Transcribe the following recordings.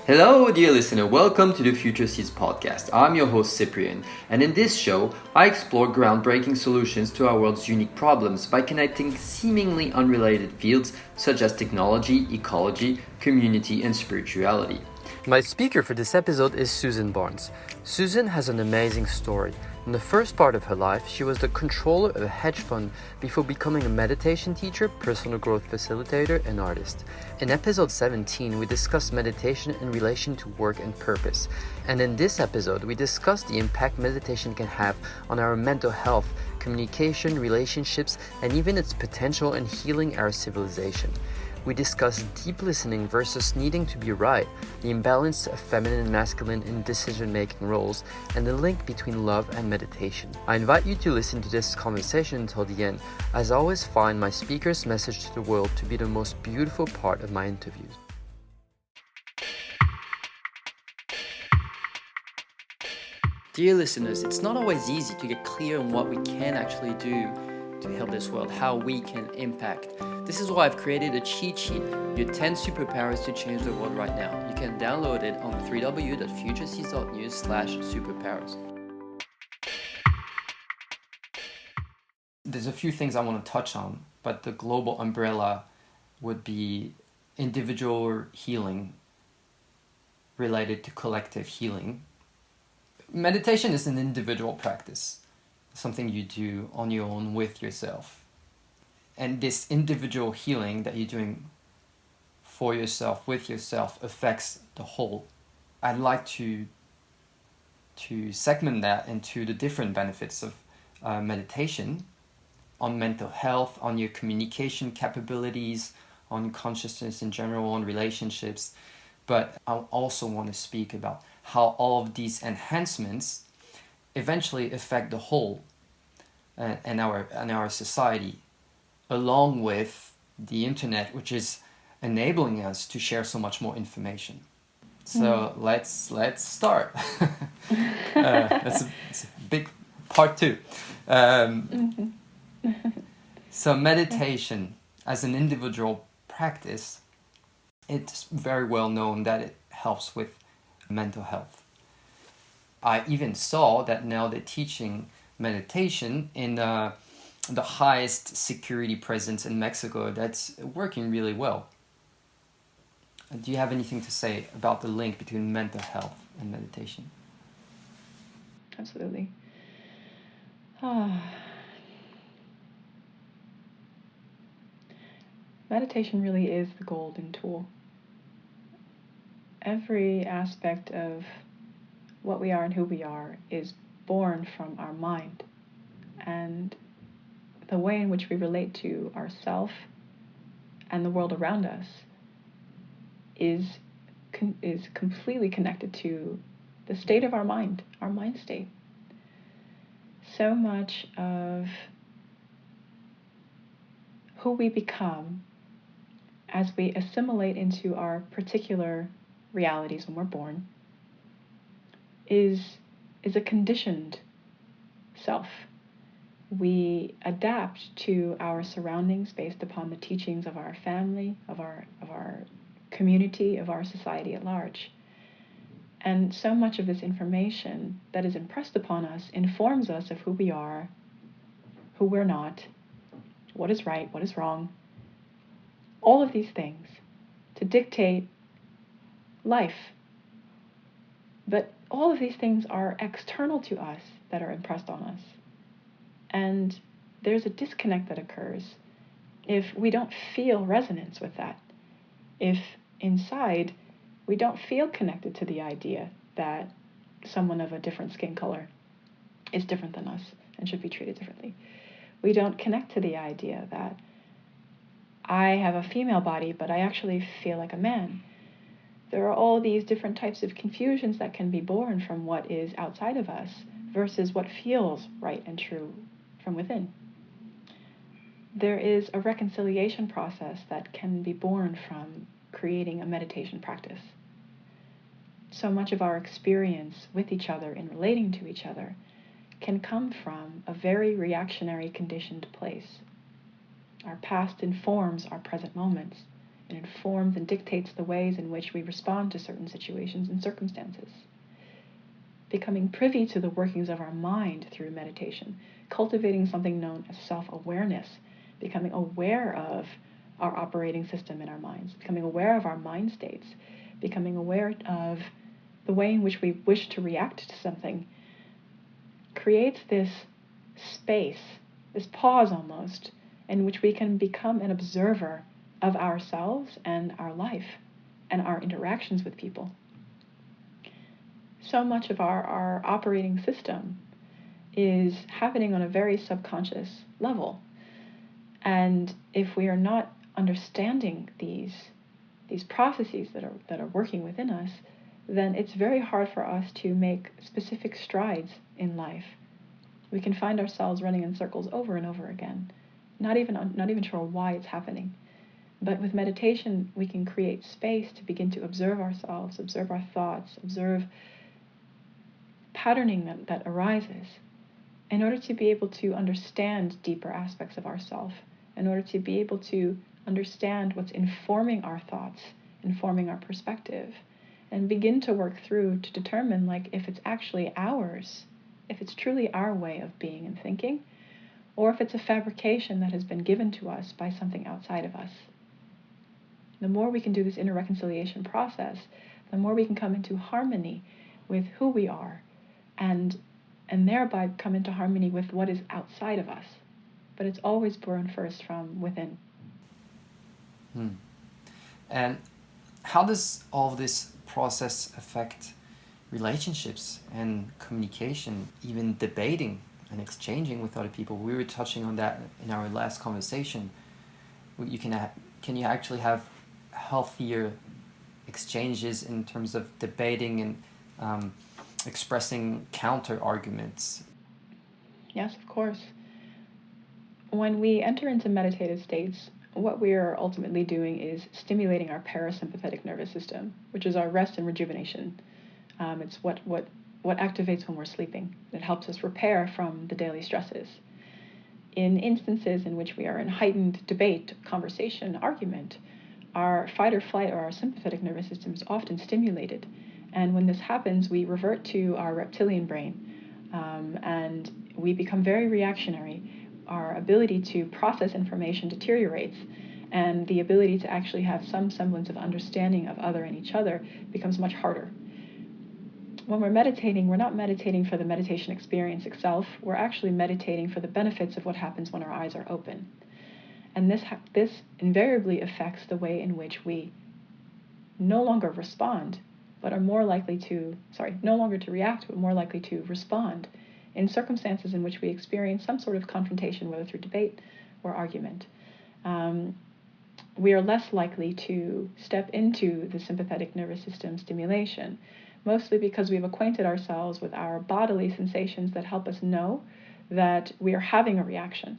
Hello, dear listener. Welcome to the Future Seeds podcast. I'm your host, Cyprian, and in this show, I explore groundbreaking solutions to our world's unique problems by connecting seemingly unrelated fields such as technology, ecology, community, and spirituality. My speaker for this episode is Susan Barnes. Susan has an amazing story. In the first part of her life, she was the controller of a hedge fund before becoming a meditation teacher, personal growth facilitator, and artist. In episode 17, we discussed meditation in relation to work and purpose. And in this episode, we discussed the impact meditation can have on our mental health, communication, relationships, and even its potential in healing our civilization. We discuss deep listening versus needing to be right, the imbalance of feminine and masculine in decision-making roles, and the link between love and meditation. I invite you to listen to this conversation until the end, as I always find my speaker's message to the world to be the most beautiful part of my interviews. Dear listeners, it's not always easy to get clear on what we can actually do to help this world, how we can impact. This is why I've created a cheat sheet, your 10 superpowers to change the world right now. You can download it on www.futureseeds.news/superpowers. There's a few things I want to touch on, but the global umbrella would be individual healing related to collective healing. Meditation is an individual practice, something you do on your own with yourself. And this individual healing that you're doing for yourself, with yourself, affects the whole. I'd like to segment that into the different benefits of meditation on mental health, on your communication capabilities, on consciousness in general, on relationships. But I also want to speak about how all of these enhancements eventually affect the whole and our society, along with the internet, which is enabling us to share so much more information. So let's start. It's a big part two. So meditation as an individual practice, it's very well known that it helps with mental health. I even saw that now they're teaching meditation in the highest security presence in Mexico. That's working really well. Do you have anything to say about the link between mental health and meditation? Absolutely. Meditation really is the golden tool. Every aspect of what we are and who we are is born from our mind. And the way in which we relate to ourself and the world around us is completely connected to the state of our mind state. So much of who we become as we assimilate into our particular realities when we're born is a conditioned self. We adapt to our surroundings based upon the teachings of our family, of our community, of our society at large. And so much of this information that is impressed upon us informs us of who we are, who we're not, what is right, what is wrong, all of these things to dictate life. But all of these things are external to us that are impressed on us. And there's a disconnect that occurs if we don't feel resonance with that. If inside we don't feel connected to the idea that someone of a different skin color is different than us and should be treated differently. We don't connect to the idea that I have a female body, but I actually feel like a man. There are all these different types of confusions that can be born from what is outside of us versus what feels right and true from within. There is a reconciliation process that can be born from creating a meditation practice. So much of our experience with each other and relating to each other can come from a very reactionary conditioned place. Our past informs our present moments It informs and dictates the ways in which we respond to certain situations and circumstances. Becoming privy to the workings of our mind through meditation, cultivating something known as self-awareness, becoming aware of our operating system in our minds, becoming aware of our mind states, becoming aware of the way in which we wish to react to something, creates this space, this pause almost, in which we can become an observer of ourselves and our life and our interactions with people. So much of our operating system is happening on a very subconscious level. And if we are not understanding these processes that are working within us, then it's very hard for us to make specific strides in life. We can find ourselves running in circles over and over again, not even sure why it's happening. But with meditation, we can create space to begin to observe ourselves, observe our thoughts, observe patterning that arises, in order to be able to understand deeper aspects of ourself, in order to be able to understand what's informing our thoughts, informing our perspective, and begin to work through to determine if it's actually ours, if it's truly our way of being and thinking, or if it's a fabrication that has been given to us by something outside of us. The more we can do this inner reconciliation process, the more we can come into harmony with who we are, and thereby come into harmony with what is outside of us. But it's always born first from within. And how does all of this process affect relationships and communication, even debating and exchanging with other people? We were touching on that in our last conversation. Can you actually have healthier exchanges in terms of debating and expressing counter arguments? Yes, of course. When we enter into meditative states, what we are ultimately doing is stimulating our parasympathetic nervous system, which is our rest and rejuvenation. It's what activates when we're sleeping. It helps us repair from the daily stresses. In instances in which we are in heightened debate, conversation, argument, our fight or flight or our sympathetic nervous system is often stimulated. And when this happens, we revert to our reptilian brain, and we become very reactionary. Our ability to process information deteriorates, and the ability to actually have some semblance of understanding of other and each other becomes much harder. When we're meditating, we're not meditating for the meditation experience itself. We're actually meditating for the benefits of what happens when our eyes are open. And this invariably affects the way in which we no longer respond, but are more likely to, no longer to react, but more likely to respond in circumstances in which we experience some sort of confrontation, whether through debate or argument. We are less likely to step into the sympathetic nervous system stimulation, mostly because we've acquainted ourselves with our bodily sensations that help us know that we are having a reaction,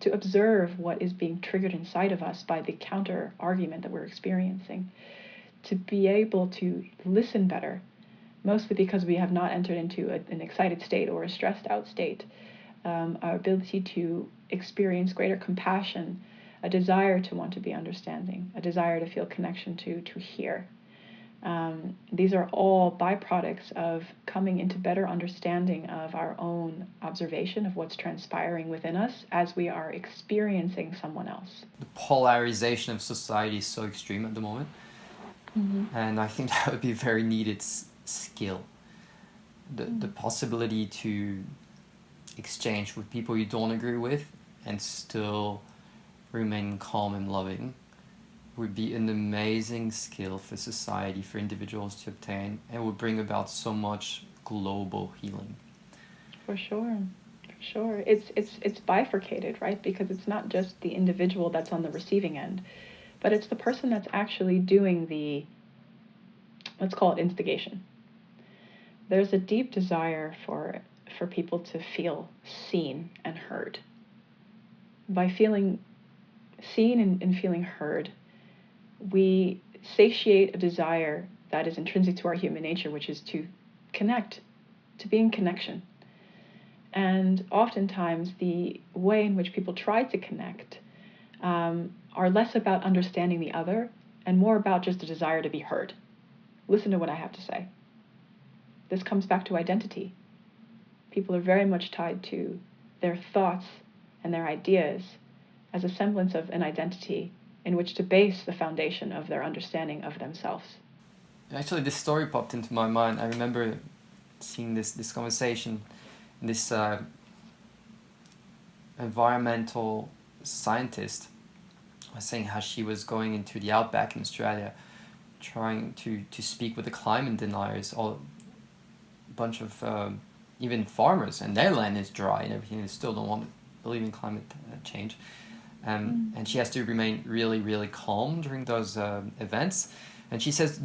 to observe what is being triggered inside of us by the counter argument that we're experiencing, to be able to listen better, mostly because we have not entered into an excited state or a stressed out state. Our ability to experience greater compassion, a desire to want to be understanding, a desire to feel connection to hear. These are all byproducts of coming into better understanding of our own observation of what's transpiring within us as we are experiencing someone else. The polarization of society is so extreme at the moment. Mm-hmm. And I think that would be a very needed skill. The possibility to exchange with people you don't agree with and still remain calm and loving would be an amazing skill for society, for individuals to obtain, and would bring about so much global healing. For sure. It's bifurcated, right? Because it's not just the individual that's on the receiving end, but it's the person that's actually doing the, let's call it instigation. There's a deep desire for people to feel seen and heard. By feeling seen and feeling heard, we satiate a desire that is intrinsic to our human nature, which is to connect, to be in connection. And oftentimes the way in which people try to connect are less about understanding the other and more about just a desire to be heard. Listen to what I have to say. This comes back to identity. People are very much tied to their thoughts and their ideas as a semblance of an identity in which to base the foundation of their understanding of themselves. Actually, this story popped into my mind. I remember seeing this conversation, this environmental scientist was saying how she was going into the outback in Australia, trying to speak with the climate deniers, all a bunch of even farmers, and their land is dry and everything. They still don't want to believe in climate change, and she has to remain really, really calm during those events. And she says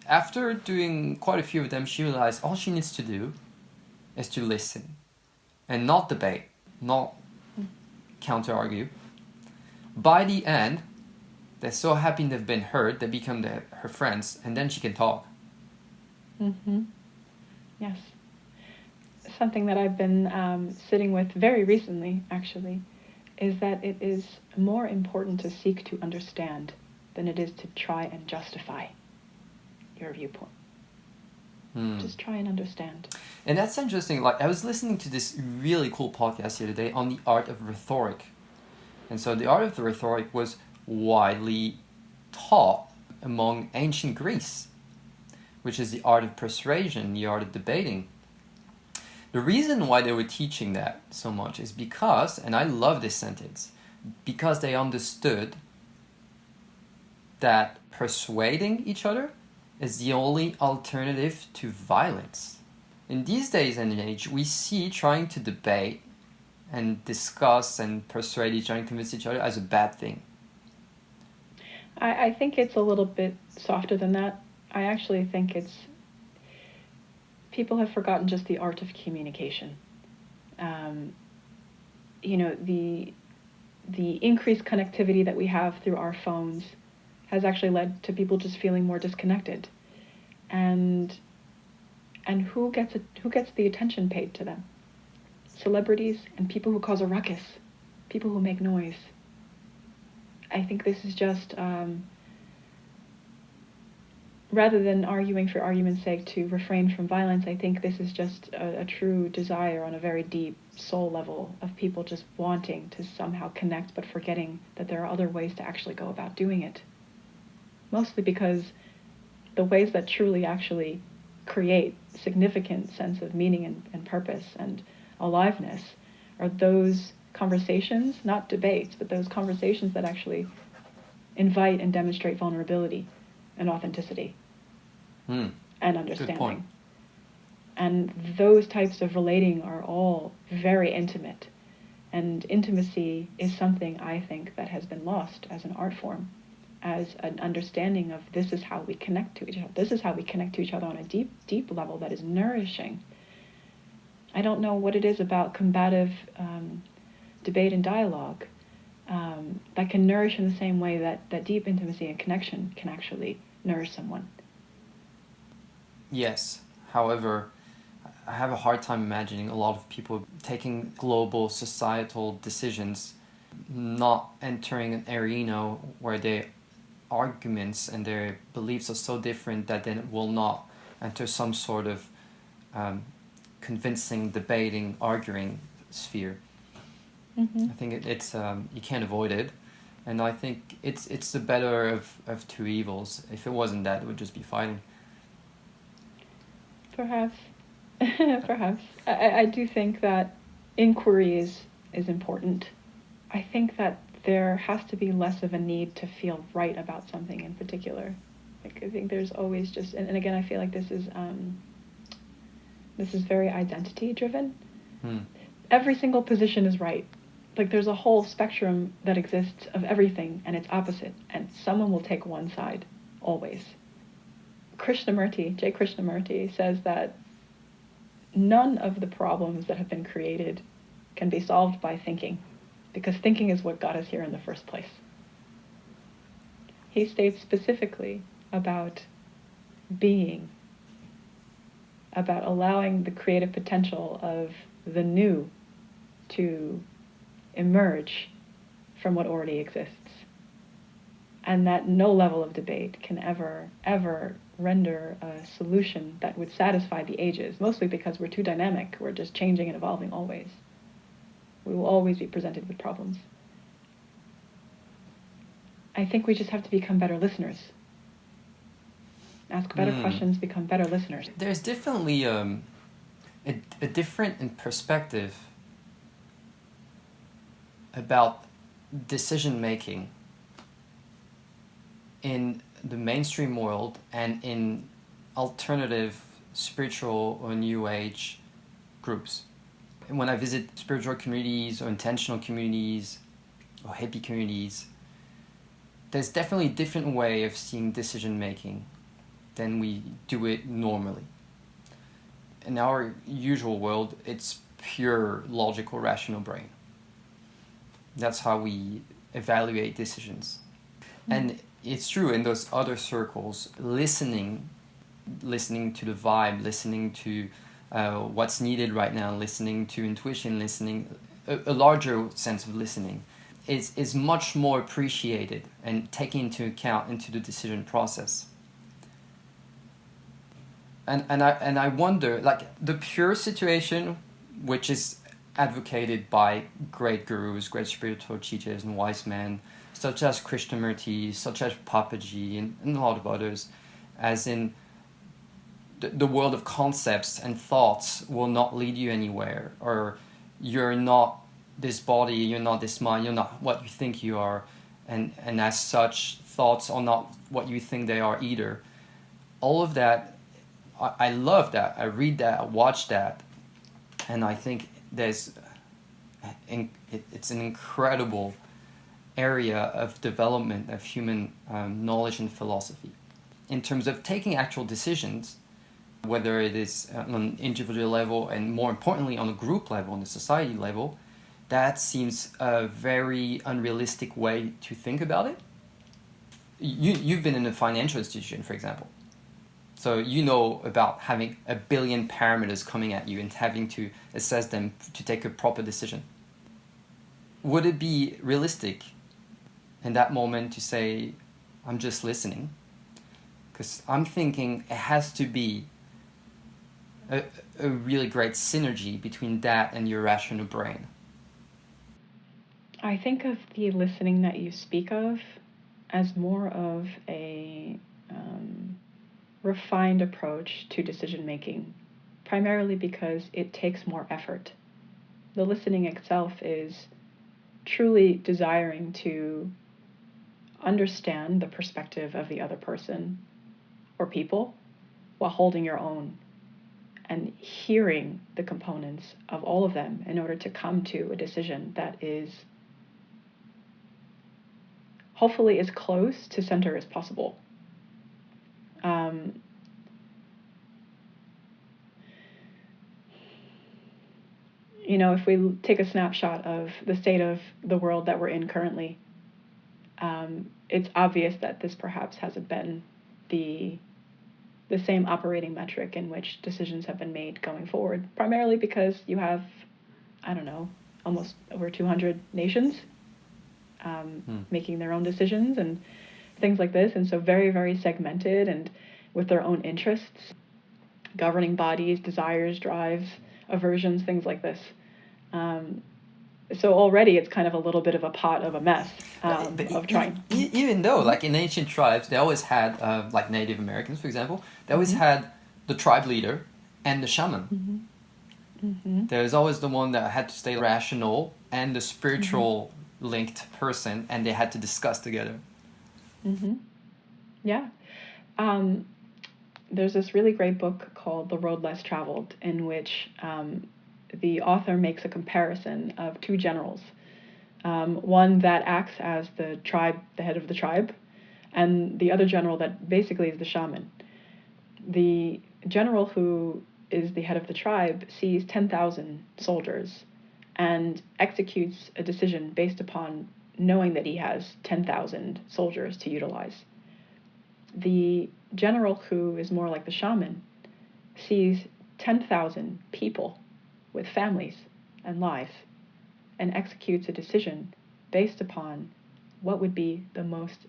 after doing quite a few of them, she realized all she needs to do is to listen and not debate, not counter-argue. By the end, they're so happy they've been heard, they become her friends, and then she can talk. Mm-hmm. Yes. Something that I've been sitting with very recently, actually, is that it is more important to seek to understand than it is to try and justify your viewpoint. Just try and understand. And that's interesting. Like, I was listening to this really cool podcast the other day on the art of rhetoric. And so the art of the rhetoric was widely taught among ancient Greece, which is the art of persuasion, the art of debating. The reason why they were teaching that so much is because, and I love this sentence, because they understood that persuading each other is the only alternative to violence. In these days and age, we see trying to debate and discuss and persuade each other and convince each other as a bad thing. I think it's a little bit softer than that. I actually think it's... People have forgotten just the art of communication. The increased connectivity that we have through our phones has actually led to people just feeling more disconnected. And who gets the attention paid to them? Celebrities and people who cause a ruckus, people who make noise. I think this is just, rather than arguing for argument's sake to refrain from violence, I think this is just a true desire on a very deep soul level of people just wanting to somehow connect, but forgetting that there are other ways to actually go about doing it. Mostly because the ways that truly actually create significant sense of meaning and purpose and aliveness are those conversations, not debates, but those conversations that actually invite and demonstrate vulnerability and authenticity and understanding. Good point. And those types of relating are all very intimate. And intimacy is something, I think, that has been lost as an art form, as an understanding of this is how we connect to each other. This is how we connect to each other on a deep, deep level that is nourishing. I don't know what it is about combative debate and dialogue that can nourish in the same way that deep intimacy and connection can actually nourish someone. Yes. However, I have a hard time imagining a lot of people taking global societal decisions, not entering an arena where their arguments and their beliefs are so different that they will not enter some sort of convincing, debating, arguing sphere. I think it's you can't avoid it, and I think it's the better of two evils. If it wasn't that, it would just be fighting. Perhaps. Perhaps. I do think that inquiry is important. I think that there has to be less of a need to feel right about something in particular. Like, I think there's always just, and again, I feel like this is very identity driven. Every single position is right. Like, there's a whole spectrum that exists of everything and its opposite, and someone will take one side, always. J. Krishnamurti says that none of the problems that have been created can be solved by thinking, because thinking is what got us here in the first place. He states specifically about being, about allowing the creative potential of the new to emerge from what already exists. and that no level of debate can ever render a solution that would satisfy the ages, mostly because we're too dynamic. We're just changing and evolving always. We will always be presented with problems. I think we just have to become better listeners. Ask better questions, become better listeners. There's definitely a different perspective about decision making in the mainstream world and in alternative spiritual or new age groups. And when I visit spiritual communities or intentional communities or hippie communities, there's definitely a different way of seeing decision making than we do it normally. In our usual world, it's pure logical, rational brain. That's how we evaluate decisions. And it's true in those other circles, listening to the vibe, listening to what's needed right now, listening to intuition, listening, a larger sense of listening is much more appreciated and taken into account into the decision process. And I wonder, like, the pure situation, which is advocated by great gurus, great spiritual teachers and wise men, such as Krishnamurti, such as Papaji, and a lot of others, as in the world of concepts and thoughts will not lead you anywhere, or you're not this body, you're not this mind, you're not what you think you are, and as such, thoughts are not what you think they are either. All of that, I love that. I read that, I watch that, and I think it's an incredible area of development of human knowledge and philosophy. In terms of taking actual decisions, whether it is on an individual level and more importantly on a group level, on the society level, that seems a very unrealistic way to think about it. You've been in a financial institution, for example. So you know about having a billion parameters coming at you and having to assess them to take a proper decision. Would it be realistic in that moment to say, I'm just listening? Because I'm thinking it has to be a really great synergy between that and your rational brain. I think of the listening that you speak of as more of a refined approach to decision making, primarily because it takes more effort. The listening itself is truly desiring to understand the perspective of the other person or people while holding your own and hearing the components of all of them in order to come to a decision that is hopefully as close to center as possible. If we take a snapshot of the state of the world that we're in currently, it's obvious that this perhaps hasn't been the same operating metric in which decisions have been made going forward, primarily because you have, almost over 200 nations making their own decisions and things like this, and so very, very segmented and with their own interests, governing bodies, desires, drives, aversions, things like this. So already it's kind of a little bit of a pot of a mess of trying. Even though, like in ancient tribes, they always had, like Native Americans, for example, they always had the tribe leader and the shaman. There's always the one that had to stay rational and the spiritual linked person, and they had to discuss together. Yeah. There's this really great book called The Road Less Traveled, in which the author makes a comparison of two generals. One that acts as the head of the tribe, and the other general that basically is the shaman. The general who is the head of the tribe sees 10,000 soldiers and executes a decision based upon knowing that he has 10,000 soldiers to utilize. The general who is more like the shaman sees 10,000 people with families and lives and executes a decision based upon what would be the most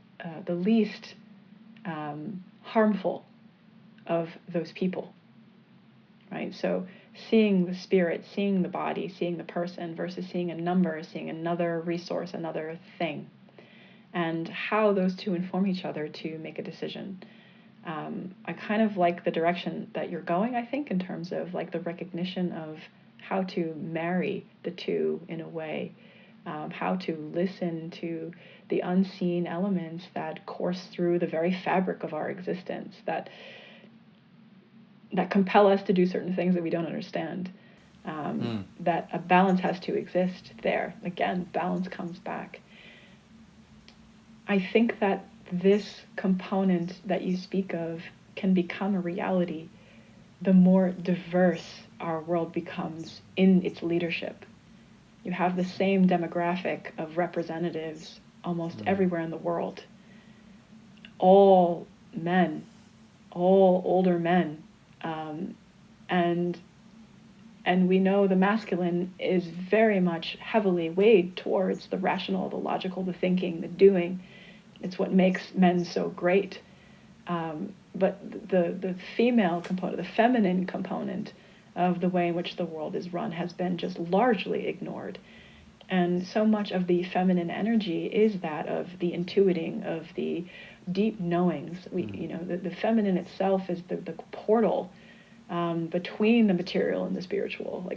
the least harmful of those people, right? So seeing the spirit, seeing the body, seeing the person versus seeing a number, seeing another resource, another thing, and how those two inform each other to make a decision. I kind of like the direction that you're going, I think, in terms of like the recognition of how to marry the two in a way, how to listen to the unseen elements that course through the very fabric of our existence, that compel us to do certain things that we don't understand. That a balance has to exist there. Again, balance comes back. I think that this component that you speak of can become a reality the more diverse our world becomes in its leadership. You have the same demographic of representatives almost everywhere in the world. All men, all older men, and we know the masculine is very much heavily weighed towards the rational, the logical, the thinking, the doing. It's what makes men so great. But the female component, the feminine component of the way in which the world is run has been just largely ignored. And so much of the feminine energy is that of the intuiting, of the deep knowings. The feminine itself is the portal between the material and the spiritual.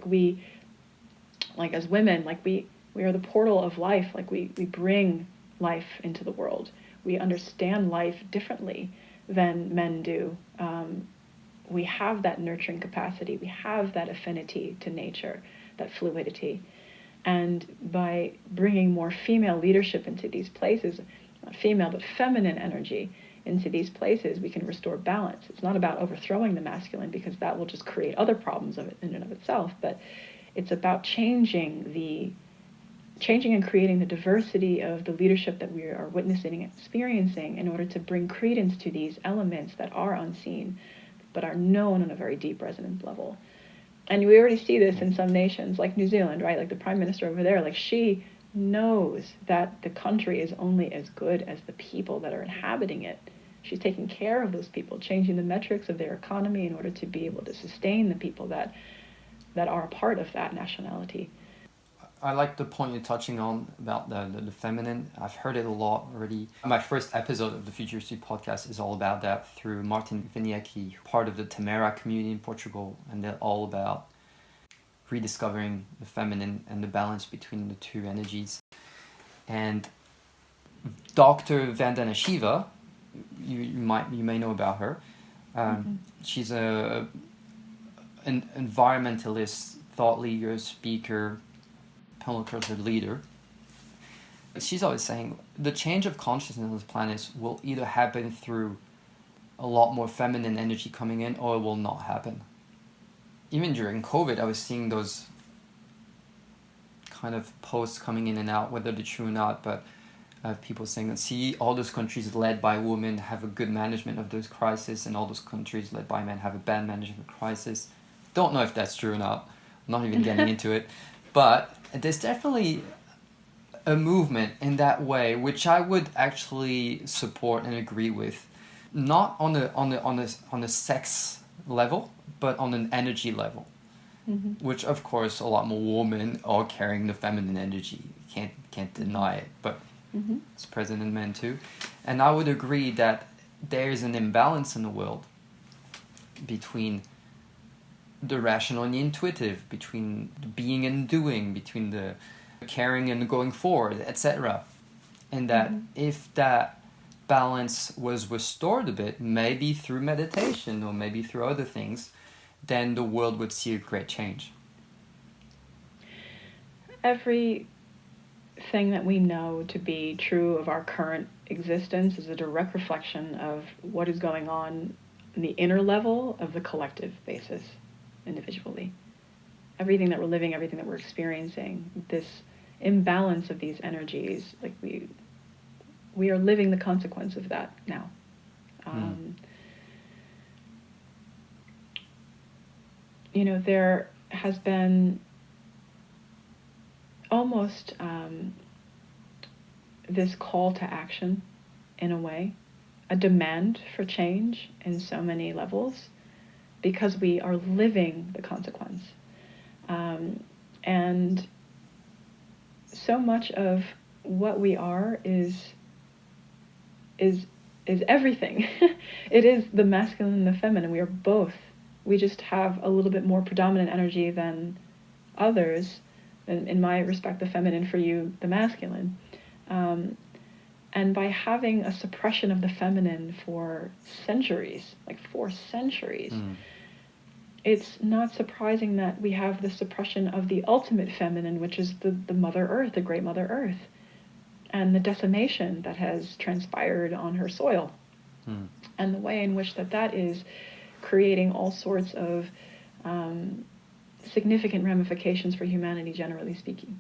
Like as women, we are the portal of life. Like we bring life into the world. We understand life differently than men do. We have that nurturing capacity. We have that affinity to nature, that fluidity. And by bringing more female leadership into these places, not female, but feminine energy into these places, we can restore balance. It's not about overthrowing the masculine, because that will just create other problems of it in and of itself, but it's about changing and creating the diversity of the leadership that we are witnessing and experiencing in order to bring credence to these elements that are unseen, but are known on a very deep resonance level. And we already see this in some nations, like New Zealand, right? Like the prime minister over there, like she knows that the country is only as good as the people that are inhabiting it. She's taking care of those people, changing the metrics of their economy in order to be able to sustain the people that are a part of that nationality. I like the point you're touching on about the feminine. I've heard it a lot already. My first episode of the Future Seed podcast is all about that through Martin Viniecki, part of the Tamera community in Portugal, and they're all about rediscovering the feminine and the balance between the two energies. And Dr. Vandana Shiva, you may know about her. She's an environmentalist, thought leader, speaker, permaculture leader. She's always saying the change of consciousness on this planet will either happen through a lot more feminine energy coming in, or it will not happen. Even during COVID, I was seeing those kind of posts coming in and out, whether they're true or not, but people saying that, see, all those countries led by women have a good management of those crises, and all those countries led by men have a bad management of crisis. Don't know if that's true or not. I'm not even getting into it. But there's definitely a movement in that way, which I would actually support and agree with, not on a sex level, but on an energy level, which of course a lot more women are carrying the feminine energy. Can't deny it, but it's present in men too. And I would agree that there is an imbalance in the world between the rational and the intuitive, between the being and doing, between the caring and going forward, etc. And that if that balance was restored a bit, maybe through meditation or maybe through other things, then the world would see a great change. Everything that we know to be true of our current existence is a direct reflection of what is going on in the inner level of the collective basis. Individually, everything that we're living, everything that we're experiencing, this imbalance of these energies, like we are living the consequence of that now. There has been almost this call to action in a way, a demand for change in so many levels, because we are living the consequence. And so much of what we are is everything. It is the masculine and the feminine. We are both. We just have a little bit more predominant energy than others. In my respect, the feminine; for you, the masculine. And by having a suppression of the feminine for centuries, like 4 centuries, it's not surprising that we have the suppression of the ultimate feminine, which is the Mother Earth, the great Mother Earth, and the decimation that has transpired on her soil, and the way in which that is creating all sorts of significant ramifications for humanity, generally speaking.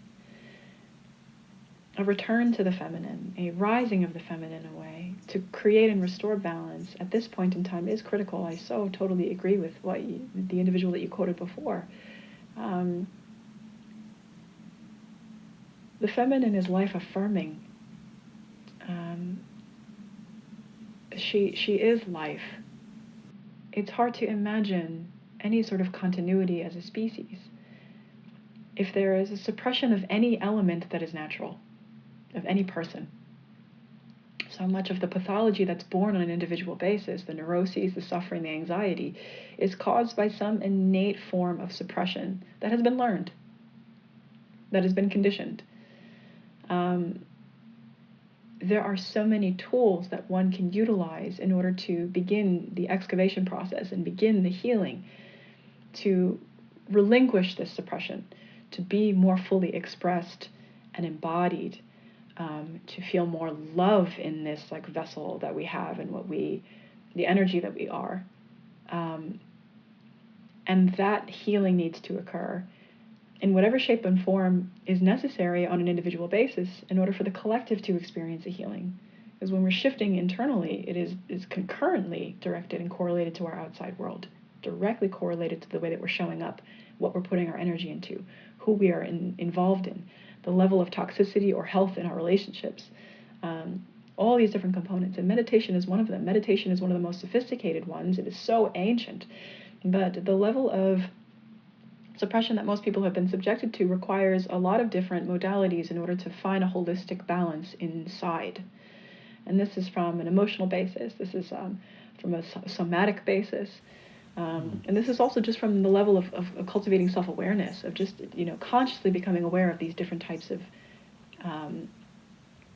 A return to the feminine, a rising of the feminine in a way, to create and restore balance at this point in time is critical. I so totally agree with the individual that you quoted before. The feminine is life-affirming. She is life. It's hard to imagine any sort of continuity as a species if there is a suppression of any element that is natural, of any person. So much of the pathology that's born on an individual basis, the neuroses, the suffering, the anxiety, is caused by some innate form of suppression that has been learned, that has been conditioned. There are so many tools that one can utilize in order to begin the excavation process and begin the healing, to relinquish this suppression, to be more fully expressed and embodied, to feel more love in this like vessel that we have and the energy that we are. And that healing needs to occur in whatever shape and form is necessary on an individual basis in order for the collective to experience a healing. Because when we're shifting internally, it is concurrently directed and correlated to our outside world, directly correlated to the way that we're showing up, what we're putting our energy into, who we are involved in, the level of toxicity or health in our relationships, all these different components. And meditation is one of them. Meditation is one of the most sophisticated ones. It is so ancient, but the level of suppression that most people have been subjected to requires a lot of different modalities in order to find a holistic balance inside. And this is from an emotional basis. This is from a somatic basis. And this is also just from the level of cultivating self-awareness, of just, consciously becoming aware of these different types of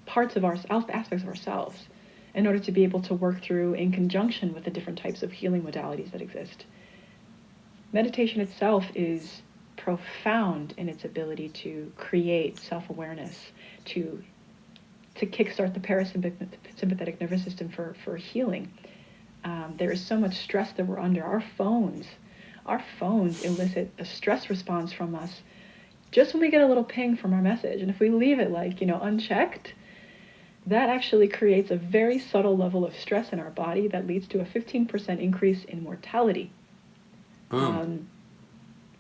parts of aspects of ourselves in order to be able to work through in conjunction with the different types of healing modalities that exist. Meditation itself is profound in its ability to create self-awareness, to kickstart the parasympathetic nervous system for healing. There is so much stress that we're under. Our phones elicit a stress response from us just when we get a little ping from our message. And if we leave it unchecked, that actually creates a very subtle level of stress in our body that leads to a 15% increase in mortality. Boom.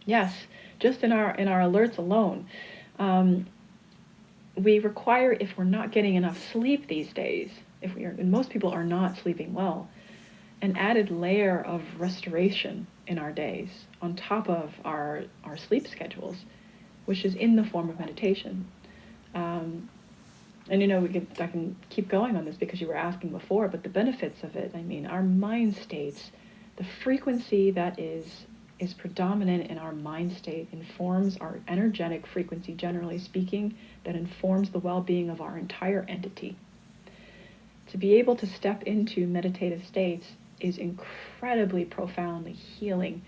Yes, just in our alerts alone. We require, if we're not getting enough sleep these days, and most people are not sleeping well, an added layer of restoration in our days on top of our sleep schedules, which is in the form of meditation. And I can keep going on this because you were asking before, but the benefits of it, our mind states, the frequency that is predominant in our mind state informs our energetic frequency, generally speaking, that informs the well-being of our entire entity. To be able to step into meditative states is incredibly profoundly healing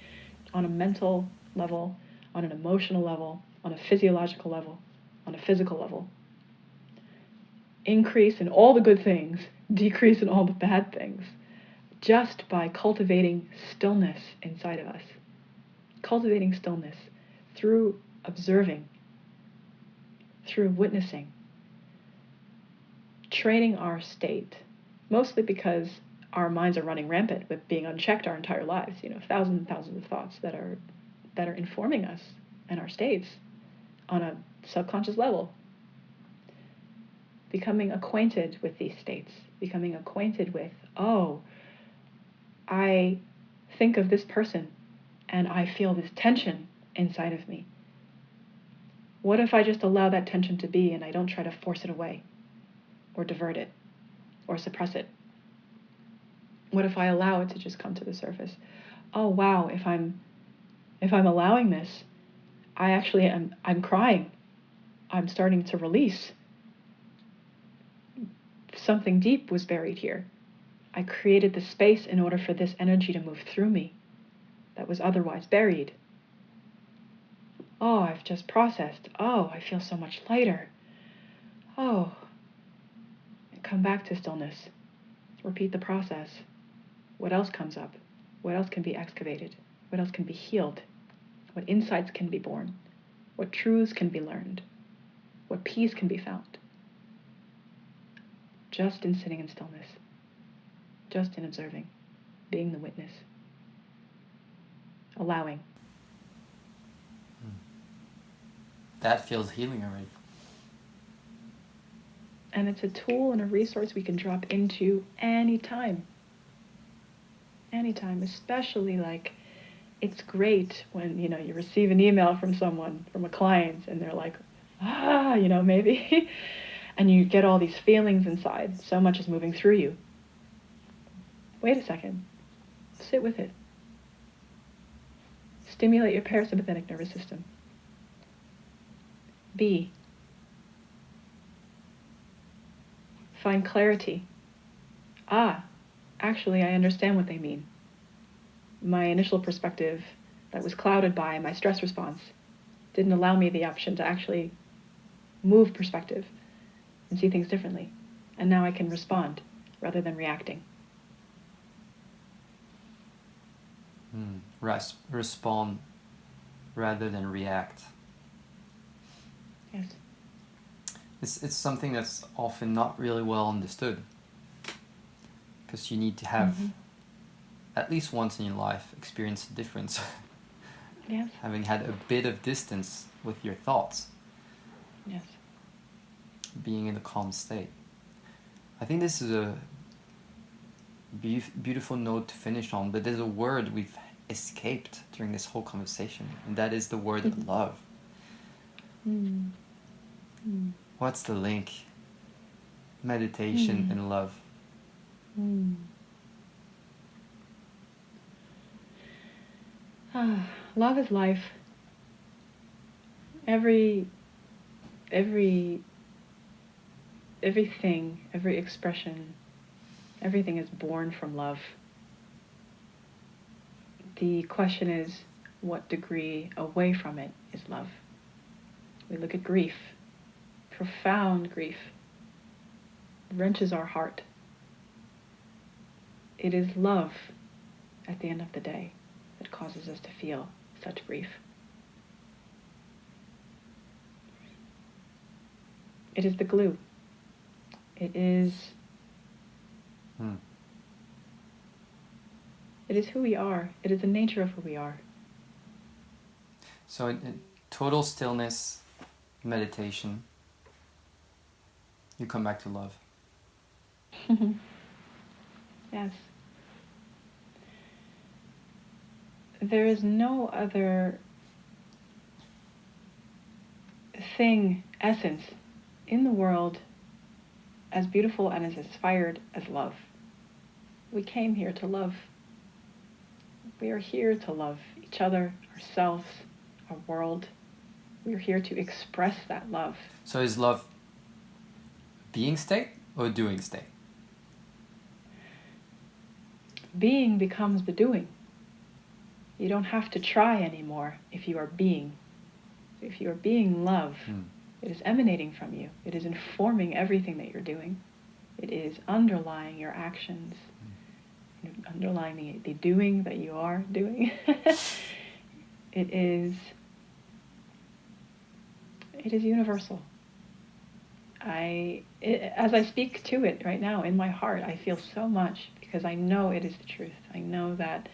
on a mental level, on an emotional level, on a physiological level, on a physical level. Increase in all the good things, decrease in all the bad things, just by cultivating stillness inside of us. Cultivating stillness through observing, through witnessing, training our state, mostly because our minds are running rampant with being unchecked our entire lives, thousands and thousands of thoughts that are informing us and our states on a subconscious level. Becoming acquainted with these states becoming acquainted with, oh, I think of this person and I feel this tension inside of me. What if I just allow that tension to be and I don't try to force it away or divert it or suppress it? What if I allow it to just come to the surface? Oh wow, if I'm allowing this, I'm crying. I'm starting to release. Something deep was buried here. I created the space in order for this energy to move through me that was otherwise buried. Oh, I've just processed. Oh, I feel so much lighter. Oh, and come back to stillness. Repeat the process. What else comes up? What else can be excavated? What else can be healed? What insights can be born? What truths can be learned? What peace can be found? Just in sitting in stillness. Just in observing. Being the witness. Allowing. That feels healing already. And it's a tool and a resource we can drop into anytime. Anytime, especially like it's great when, you receive an email from someone, from a client, and they're like, maybe, and you get all these feelings inside. So much is moving through you. Wait a second. Sit with it. Stimulate your parasympathetic nervous system. Be. Find clarity. Actually, I understand what they mean. My initial perspective that was clouded by my stress response didn't allow me the option to actually move perspective and see things differently. And now I can respond rather than reacting. Respond rather than react. Yes. It's something that's often not really well understood, because you need to have at least once in your life experience the difference. Yes. Having had a bit of distance with your thoughts. Yes. Being in a calm state. I think this is a beautiful note to finish on, but there's a word we've escaped during this whole conversation, and that is the word love. What's the link? Meditation and love. Love is life. Everything, every expression, everything is born from love. The question is, what degree away from it is love? We look at grief. Profound grief wrenches our heart. It is love, at the end of the day, that causes us to feel such grief. It is the glue. It is who we are. It is the nature of who we are. So in total stillness, meditation, you come back to love. Yes. There is no other thing, essence, in the world as beautiful and as inspired as love. We came here to love. We are here to love each other, ourselves, our world. We are here to express that love. So is love being state or doing state? Being becomes the doing. You don't have to try anymore if you are being. If you are being love, it is emanating from you. It is informing everything that you're doing. It is underlying your actions, underlying the doing that you are doing. It is universal. As I speak to it right now in my heart, I feel so much because I know it is the truth. I know that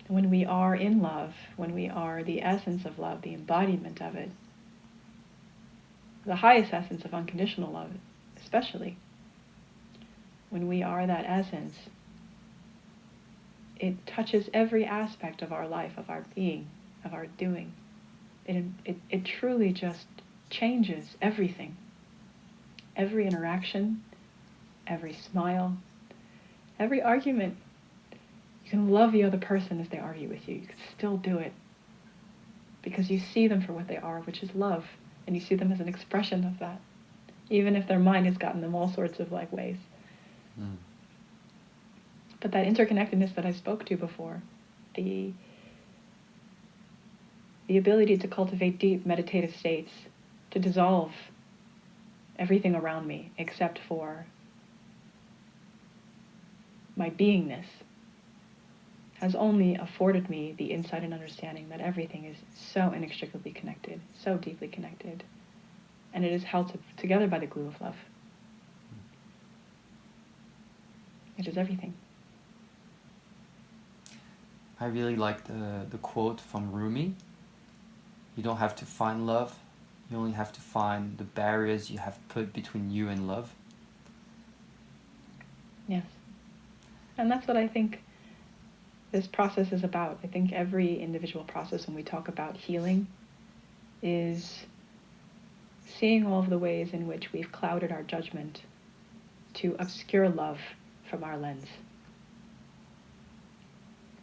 when we are in love, when we are the essence of love, the embodiment of it, the highest essence of unconditional love especially, when we are that essence, it touches every aspect of our life, of our being, of our doing. It truly just changes everything. Every interaction, every smile, every argument. You can love the other person if they argue with you. You can still do it because you see them for what they are, which is love, and you see them as an expression of that, even if their mind has gotten them all sorts of ways. But that interconnectedness that I spoke to before, the ability to cultivate deep meditative states, to dissolve everything around me except for my beingness, has only afforded me the insight and understanding that everything is so inextricably connected, so deeply connected, and it is held together by the glue of love. It is everything. I really like the quote from Rumi. You don't have to find love, you only have to find the barriers you have put between you and love. Yes. And that's what I think this process is about. I think every individual process, when we talk about healing, is seeing all of the ways in which we've clouded our judgment to obscure love from our lens.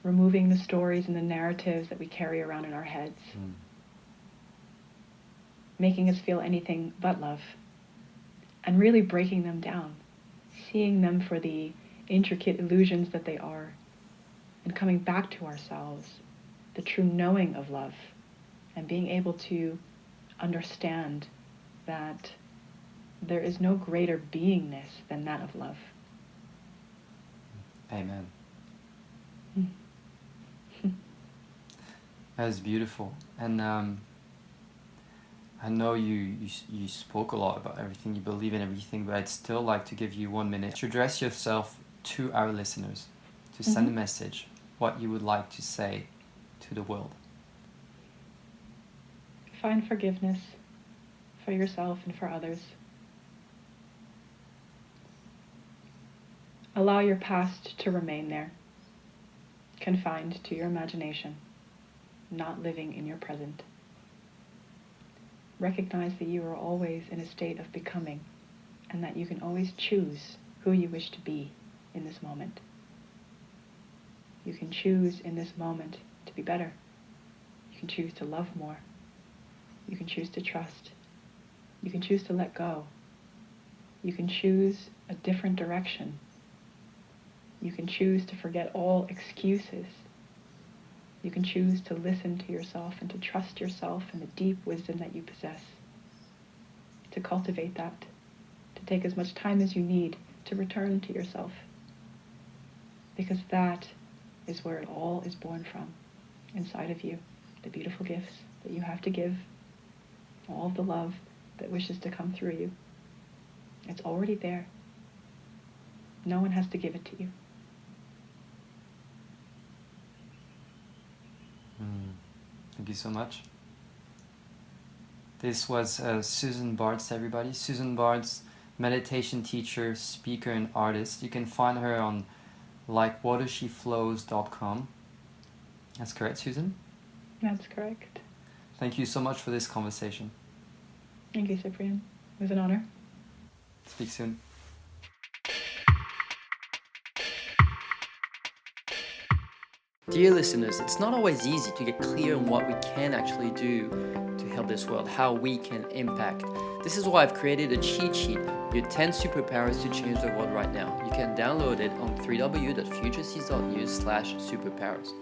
Removing the stories and the narratives that we carry around in our heads. Making us feel anything but love. And really breaking them down. Seeing them for the intricate illusions that they are. And coming back to ourselves, the true knowing of love. And being able to understand that there is no greater beingness than that of love. Amen. That is beautiful. And I know you spoke a lot about everything, you believe in everything, but I'd still like to give you 1 minute to address yourself to our listeners, to send a message, what you would like to say to the world. Find forgiveness for yourself and for others. Allow your past to remain there, confined to your imagination, not living in your present. Recognize that you are always in a state of becoming, and that you can always choose who you wish to be in this moment. You can choose in this moment to be better. You can choose to love more. You can choose to trust. You can choose to let go. You can choose a different direction. You can choose to forget all excuses. You can choose to listen to yourself and to trust yourself and the deep wisdom that you possess. To cultivate that. To take as much time as you need to return to yourself. Because that is where it all is born from, inside of you. The beautiful gifts that you have to give. All of the love that wishes to come through you. It's already there. No one has to give it to you. Thank you so much. This was Susan Bartz, everybody. Susan Bartz, meditation teacher, speaker, and artist. You can find her on likewatersheflows.com. That's correct, Susan? That's correct. Thank you so much for this conversation. Thank you, Cyprian. It was an honor. Speak soon. Dear listeners, it's not always easy to get clear on what we can actually do to help this world, how we can impact. This is why I've created a cheat sheet, your 10 superpowers to change the world right now. You can download it on www.futureseeds.news/superpowers.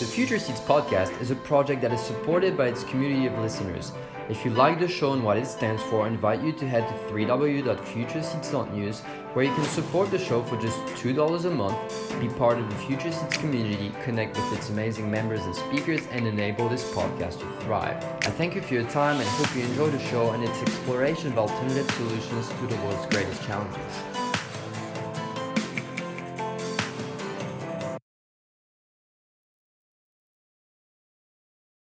The Future Seeds podcast is a project that is supported by its community of listeners. If you like the show and what it stands for, I invite you to head to www.futureseeds.news, where you can support the show for just $2 a month, be part of the Future Seeds community, connect with its amazing members and speakers, and enable this podcast to thrive. I thank you for your time and hope you enjoy the show and its exploration of alternative solutions to the world's greatest challenges.